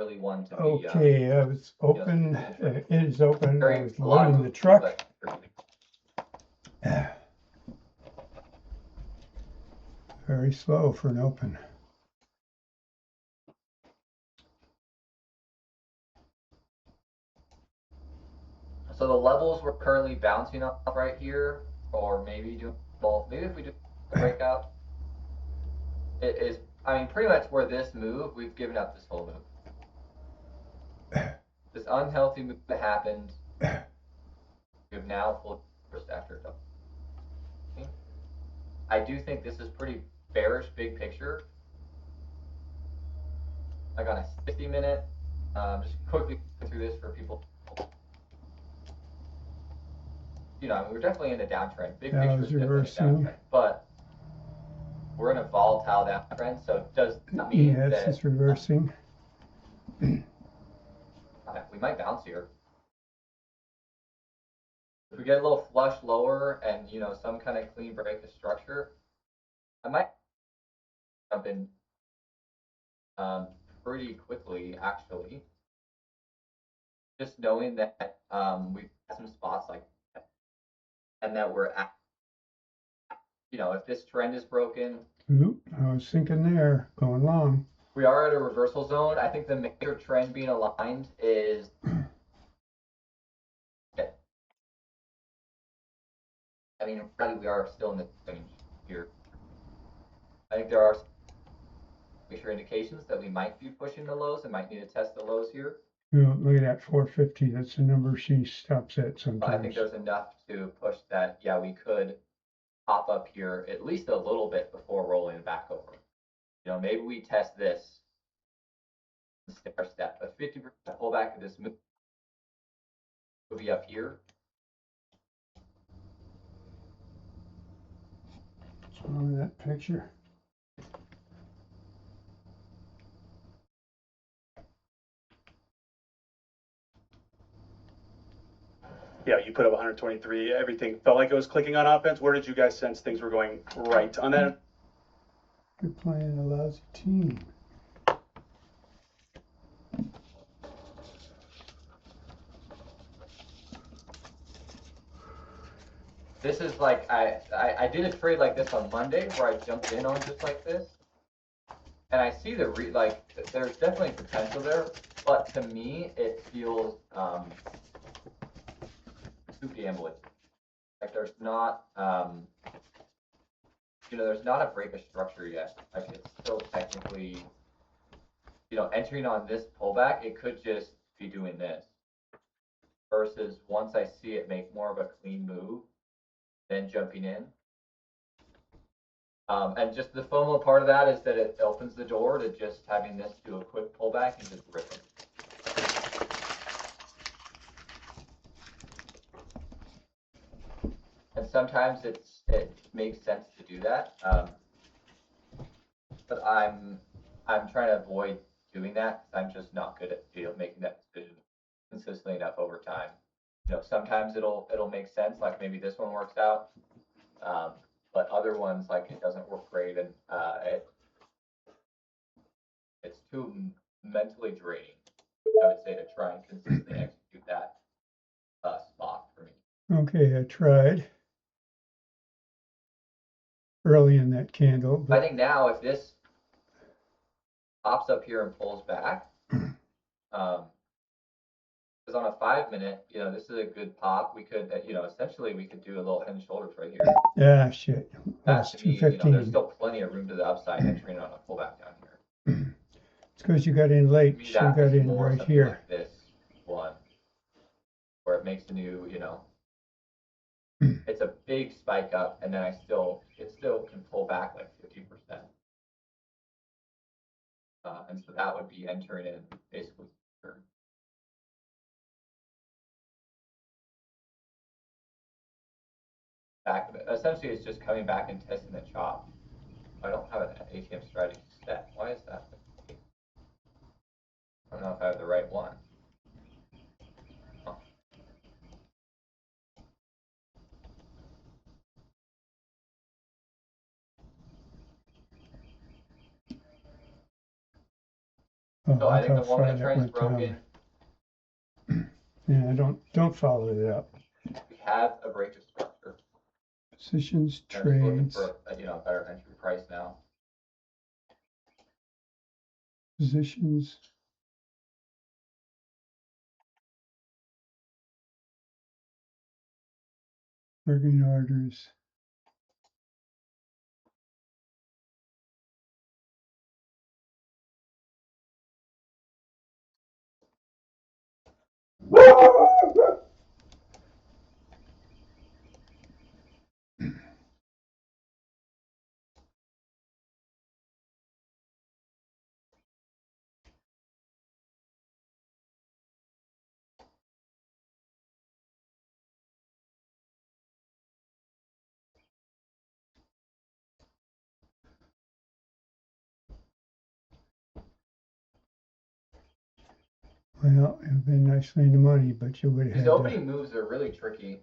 really one to be. Okay, I was open. It is open. I was loading the truck. Very slow for an open. So the levels we're currently bouncing off right here, or maybe do both. Maybe if we do a breakout, it is. I mean, pretty much where this move, we've given up this whole move. This unhealthy move that happened, we've now pulled first after double. I do think this is pretty bearish big picture. Like on a 60-minute, just quickly through this for people. You know, I mean, we're definitely in a downtrend. Big picture is definitely a downtrend, but we're in a volatile downtrend. So does that mean that it's reversing? We might bounce here. If we get a little flush lower and, you know, some kind of clean break of structure, I might jump in pretty quickly, actually. Just knowing that we've got some spots like that, and that we're at, you know, if this trend is broken. Oop, I was thinking there, going long. We are at a reversal zone. I think the major trend being aligned is I mean, really, we are still in the range here. I think there are major indications that we might be pushing the lows and might need to test the lows here. You know, look at that 450. That's the number she stops at sometimes. I think there's enough to push that. Yeah, we could pop up here at least a little bit before rolling back over. You know, maybe we test this stair step. A 50% pullback of this move will be up here. What's wrong with that picture? Yeah, you put up 123. Everything felt like it was clicking on offense. Where did you guys sense things were going right on that? You're playing a lousy team. This is like I did a trade like this on Monday where I jumped in on just like this, and I see the there's definitely potential there, but to me it feels too gambling. Like there's not you know, there's not a break of structure yet. Like it's still technically, you know, entering on this pullback, it could just be doing this. Versus once I see it make more of a clean move, then jumping in. And just the FOMO part of that is that it opens the door to just having this do a quick pullback and just rip it. And sometimes it makes sense to do that, but I'm trying to avoid doing that because I'm just not good at making that decision consistently enough over time. You know, sometimes it'll make sense, like maybe this one works out, but other ones like it doesn't work great, and it's too mentally draining, I would say, to try and consistently execute that spot for me. Okay, I tried early in that candle. But I think now if this pops up here and pulls back, because on a 5-minute, you know, this is a good pop. We could, you know, essentially we could do a little head and shoulders right here. Yeah, shit. That's 215. You know, there's still plenty of room to the upside entering on a pullback down here. It's because you got in late. She got in right here. Like this one, where it makes a new, you know, it's a big spike up, and then it still can pull back like 50%. And so that would be entering in basically. Back of it. Essentially, it's just coming back and testing the chop. I don't have an ATM strategy set. Why is that? I don't know if I have the right one. Huh. Oh, So I look think how the far moment that trend's went down. broken, Yeah, don't follow it up. we have a break of structure. Positions, I'm just looking trades, for a better entry price now. positions. Working orders. Well, it would been nicely in the money, but you would have These had to. opening moves are really tricky.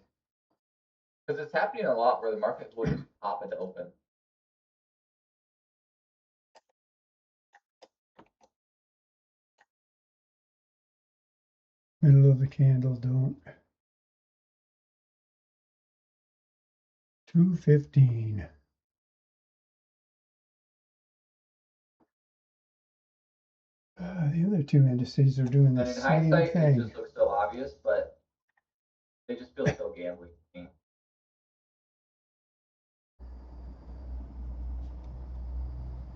Because it's happening a lot where the market will just pop into open. Middle of the candle, don't. 215. The other two indices are doing the And in same hindsight, it thing. just looks so obvious, but they just feel so gambling to me.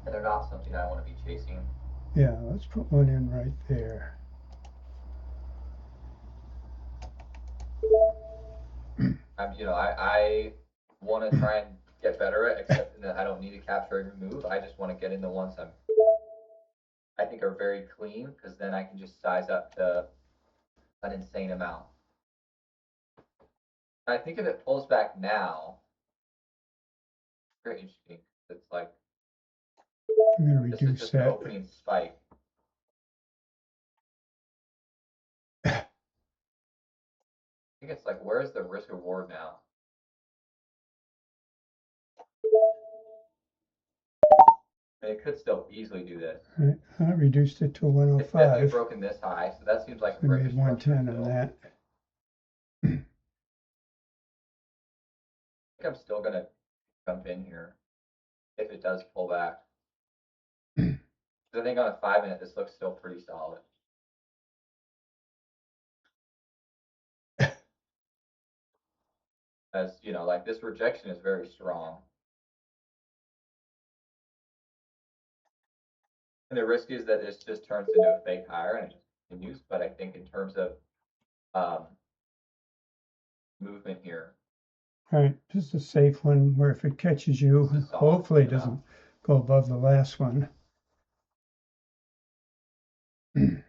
And they're not something I want to be chasing. Yeah, let's put one in right there. I want to try and get better at accepting that I don't need to capture every move. I just want to get in the ones I think are very clean, because then I can just size up to an insane amount. I think if it pulls back now, very interesting. It's like I'm going to this is reduce just an that. opening spike. I think it's like, where's the risk reward now? And it could still easily do this. Right, I reduced it to It's definitely 105. broken this high, so that seems like a We break made of structure 110 on still. that. I think I'm still gonna jump in here if it does pull back. I think on a 5-minute, this looks still pretty solid. As like this rejection is very strong. And the risk is that this just turns into a fake higher and it just continues. But I think in terms of movement here, All right, just a safe one where if it catches you, This is solid, hopefully it yeah. doesn't go above the last one. If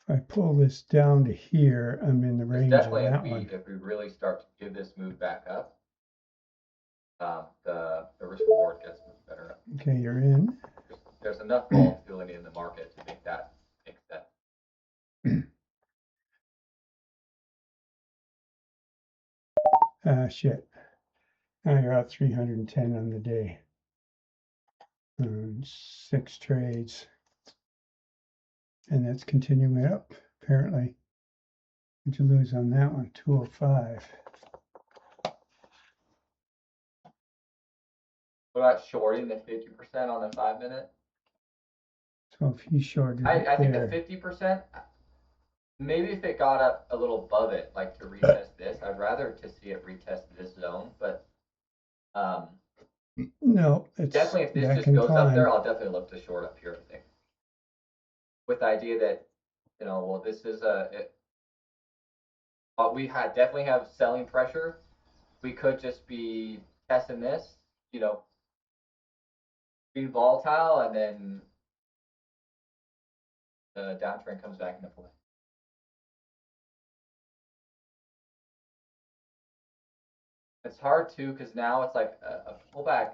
I pull this down to here, I'm in the it's range of definitely that one. if we really start to give this move back up, the risk reward gets much better. Okay, you're in. There's enough volatility in the market to make that make sense. Ah, shit. Now you're out 310 on the day. 6 trades. And that's continuing up, apparently. What'd you lose on that one? 205. What about shorting the 50% on the 5-minute? So if he shorted I it think the there, 50%, maybe if it got up a little above it, like to retest this, I'd rather to see it retest this zone. But no, it's definitely if this back just in goes up there, climb. I'll definitely look to short up here, I think. With the idea that, well, this is we definitely have selling pressure. We could just be testing this, being volatile, and then the downtrend comes back into play. It's hard too, because now it's like a pullback.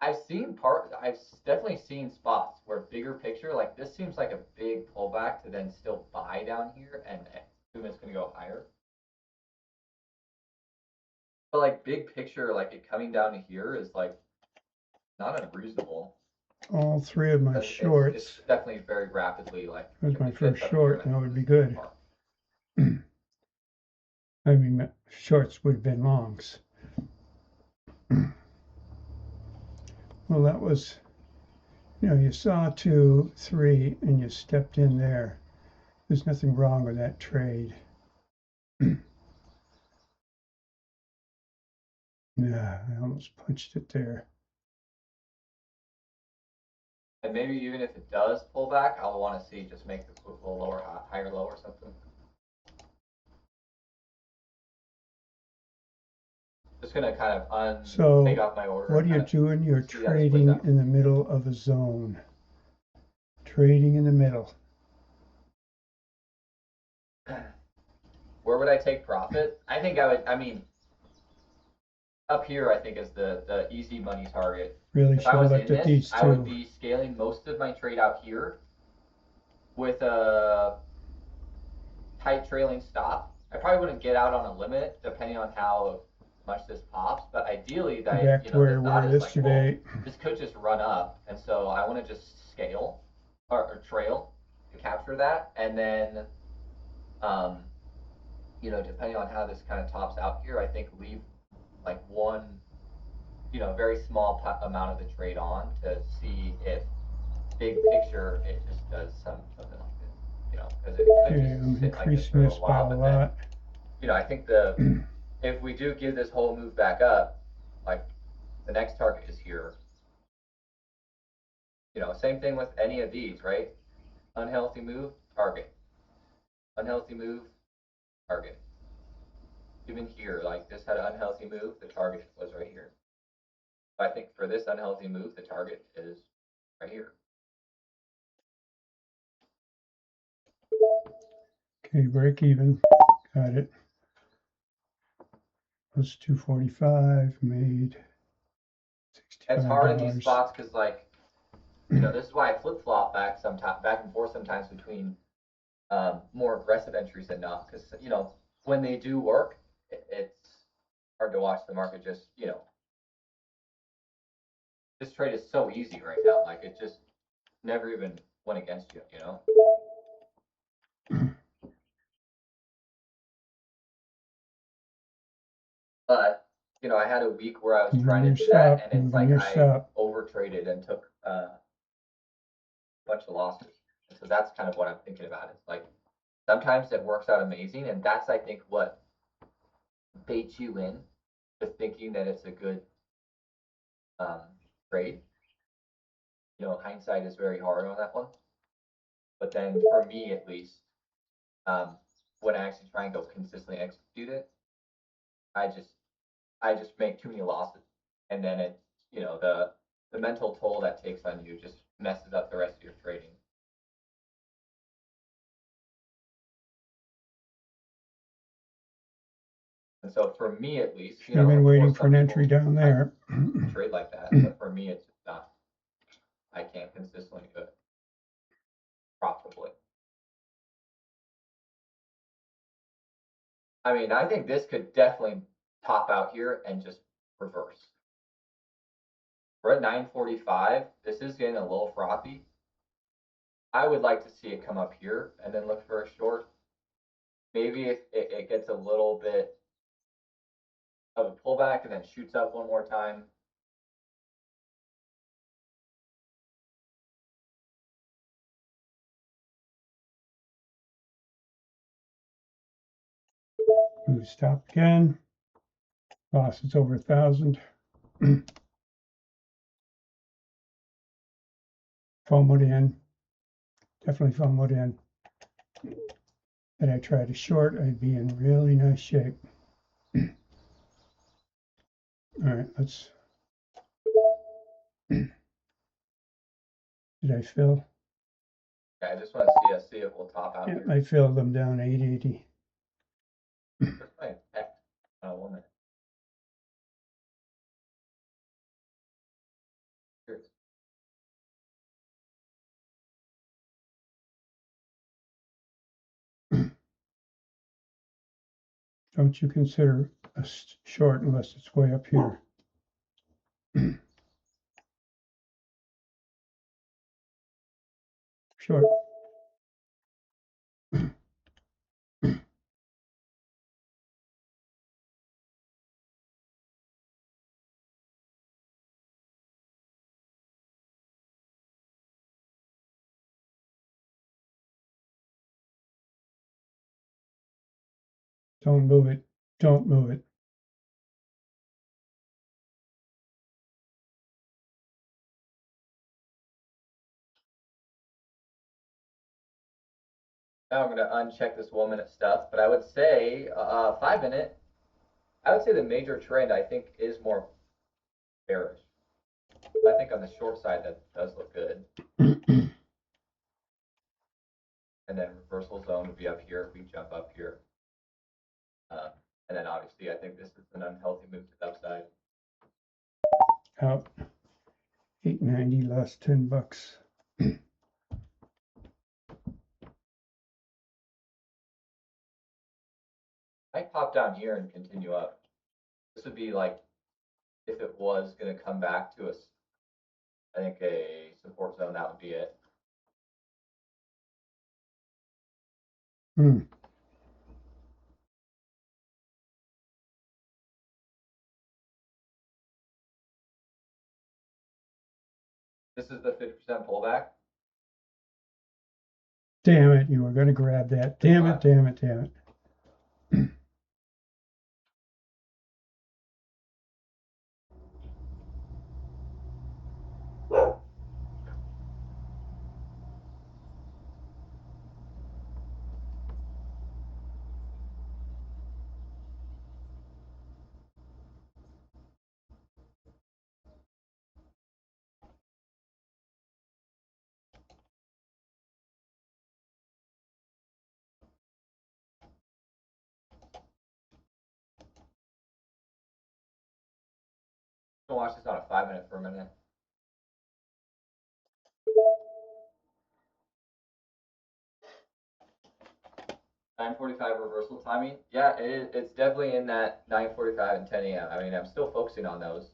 I've definitely seen spots where bigger picture, like this seems like a big pullback to then still buy down here and assume it's going to go higher. But like big picture, like it coming down to here is like not unreasonable. all three of my It's shorts. definitely very rapidly like. There's if my it fits first up short, here, that would be it's good. far. I mean, my shorts would have been longs. Well, that was, you saw 2, 3, and you stepped in there. There's nothing wrong with that trade. Yeah, I almost punched it there. And maybe even if it does pull back, I'll want to see just make the put a little lower, higher low or something. Just gonna kind of So, take off my order. What are you kind of doing? You're see how it plays trading out. in the middle of a zone. Trading in the middle. Where would I take profit? I think I mean, up here I think is the easy money target. Really If should I was have in looked at this, these I would two. be scaling most of my trade out here with a tight trailing stop. I probably wouldn't get out on a limit depending on how much this pops, but ideally Back to where we the thought were is like, well, yesterday. this could just run up, and so I want to just scale or trail to capture that, and then depending on how this kind of tops out here, I think leave like one very small amount of the trade on to see if big picture it just does something like this, because it could Okay, just I'm sit like this increasing for a this little by while, a but then lot. I think if we do give this whole move back up, like the next target is here. Same thing with any of these, right? Unhealthy move, target. Unhealthy move, target. Even here, like this had an unhealthy move, the target was right here. I think for this unhealthy move, the target is right here. Okay, break even. Got it. Plus 245 made $65. It's hard in these spots because this is why I flip flop back and forth sometimes between more aggressive entries than not, because when they do work, it's hard to watch the market just this trade is so easy right now, like it just never even went against you. But I had a week where I was trying to do that, and it's like I over traded and took a bunch of losses. And so that's kind of what I'm thinking about. It's like sometimes it works out amazing, and that's I think what baits you in to thinking that it's a good trade. Hindsight is very hard on that one. But then for me at least, when I actually try and go consistently execute it, I just make too many losses, and then it the mental toll that takes on you just messes up the rest of your trading. And so for me at least, I've been waiting for an entry down there. Trade like that, but for me it's just not. I can't consistently do it profitably. I mean, I think this could definitely top out here and just reverse. We're at 945. This is getting a little frothy. I would like to see it come up here and then look for a short. Maybe if it gets a little bit of a pullback and then shoots up one more time. We stop again. Loss is over 1,000. FOMOed in. Definitely FOMOed in. Had I tried to short, I'd be in really nice shape. All right, let's. Did I fill? Yeah, I just want to see if we'll top out here. I filled them down 880. Wait, 1 minute. Here. Don't you consider a short unless it's way up here. Short. Don't move it. Don't move it. Now I'm going to uncheck this 1 minute stuff, but I would say 5 minute. I would say the major trend I think is more bearish. I think on the short side that does look good. And then reversal zone would be up here if we jump up here. And then obviously I think this is an unhealthy move to the upside. Out. 890 lost $10. I pop down here and continue up. This would be like if it was going to come back to us. I think a support zone, that would be it. Hmm. This is the 50% pullback. Damn it, you were going to grab that. Damn it, damn it, damn it. I'm gonna watch this on a 5 minute for a minute. $9:45 reversal timing. Yeah, it's definitely in that 9:45 and 10 a.m. I mean, I'm still focusing on those.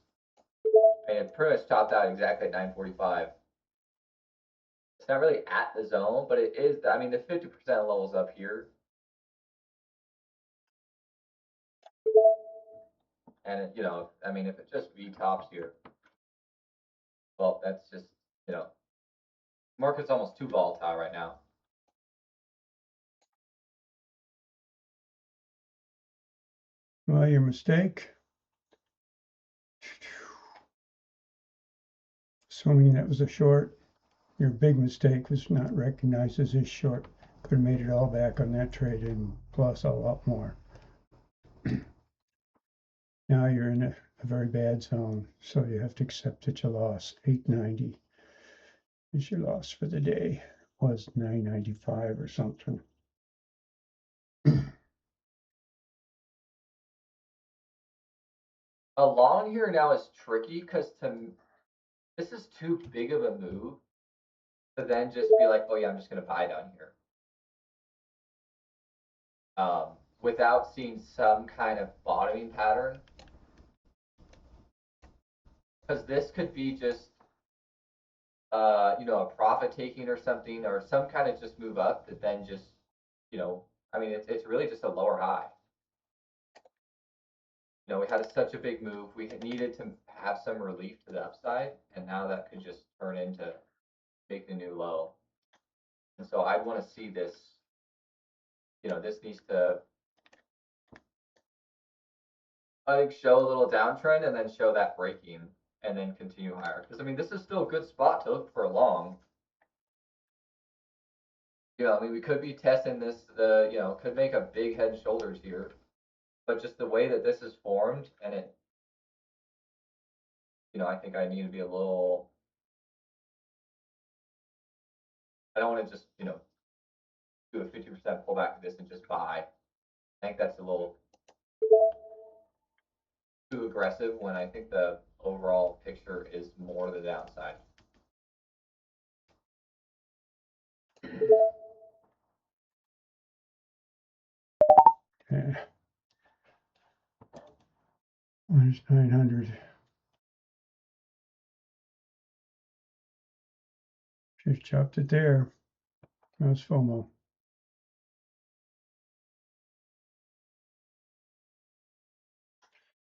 I mean, it pretty much topped out exactly at 9:45. It's not really at the zone, but it is. I mean, the 50% levels up here. And it, I mean, if it just V-tops here, well, that's just, market's almost too volatile right now. Well, your mistake. Assuming that was a short, your big mistake was not recognized as a short. Could have made it all back on that trade and plus a lot more. Now you're in a very bad zone, so you have to accept that you lost. 890 is your loss for the day. Was 995 or something. A long here now is tricky because this is too big of a move to then just be like, oh yeah, I'm just gonna buy down here. Without seeing some kind of bottoming pattern. Because this could be just, a profit taking or something, or some kind of just move up that then just, I mean, it's really just a lower high. We had such a big move. We needed to have some relief to the upside, and now that could just turn into making a new low. And so I want to see this, this needs to, I think, show a little downtrend and then show that breaking and then continue higher. Because, I mean, this is still a good spot to look for a long. I mean, we could be testing this, could make a big head and shoulders here. But just the way that this is formed and it, I think I need to be a little, I don't want to just, do a 50% pullback of this and just buy. I think that's a little too aggressive when I think the overall picture is more the downside. Yeah. Minus 900. Just chopped it there. That's FOMO.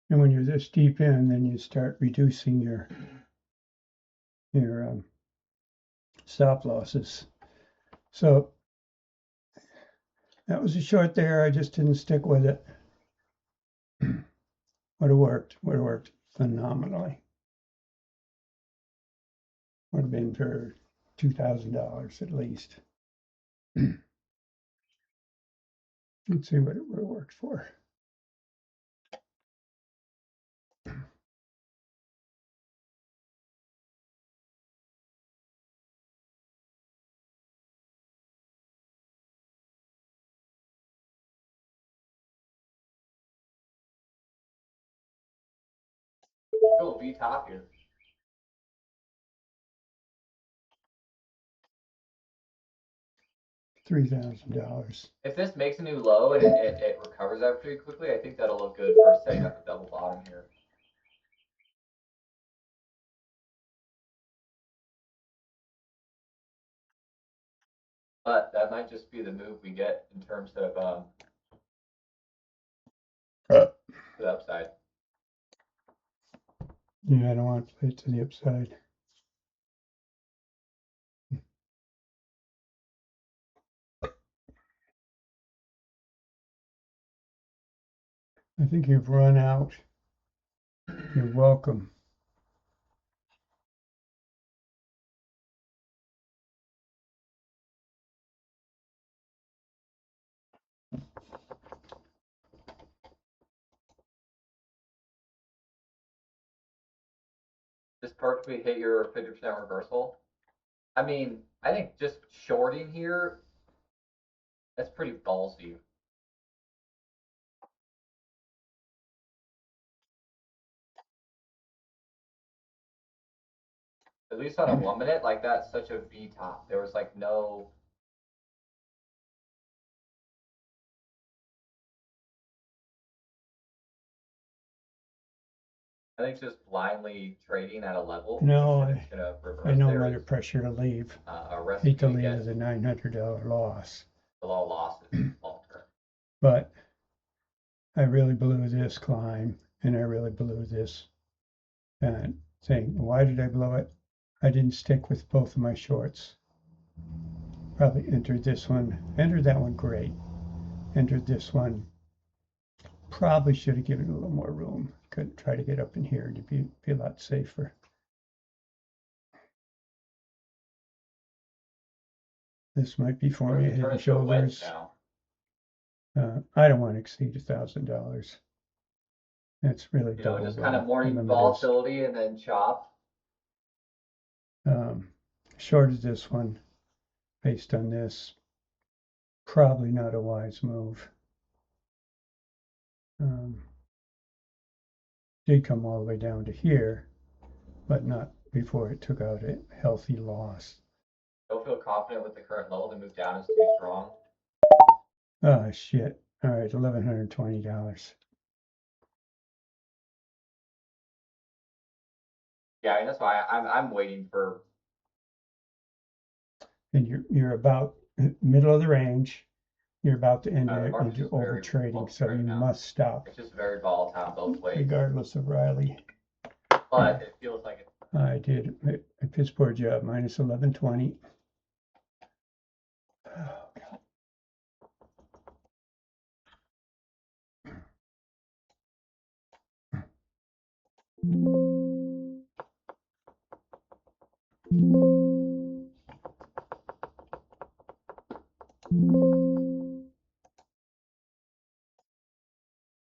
And when you're this deep in, then you start reducing your stop losses. So that was a short there. I just didn't stick with it. Would have worked phenomenally. Would have been for $2,000 at least. Let's see what it would have worked for. Cool, V top here. $3,000. If this makes a new low and it recovers that pretty quickly, I think that'll look good for setting up a double bottom here. But that might just be the move we get in terms of the upside. Yeah, I don't want to play it to the upside. I think you've run out. You're welcome. Just perfectly hit your 50% reversal. I mean, I think just shorting here, that's pretty ballsy. At least on a 1 minute, like that's such a V top. There was like no. I think just blindly trading at a level. No, it's gonna reverse I know I'm there under is, pressure to leave. a Hate recipe to leave against with a $900 loss. the low losses long term. But I really blew this climb and I really blew this thing. Why did I blow it? I didn't stick with both of my shorts. Probably entered this one, entered that one great. Entered this one, probably should have given it a little more room. Could try to get up in here to be a lot safer. This might be for me, head and shoulders. I don't want to exceed $1,000. That's really double. Just kind of morning volatility and then chop. Shorted this one based on this. Probably not a wise move. Did come all the way down to here, but not before it took out a healthy loss. Don't feel confident with the current level. The move down is too strong. Oh shit! All right, $1,120. Yeah, I mean, that's why I'm waiting for. And you're about middle of the range. You're about to enter market's into just very over trading, volatile so right you now. must stop. It's just very volatile both ways. Regardless of Riley. But it feels like it's. I did a piss poor job, minus 1120. Oh, God.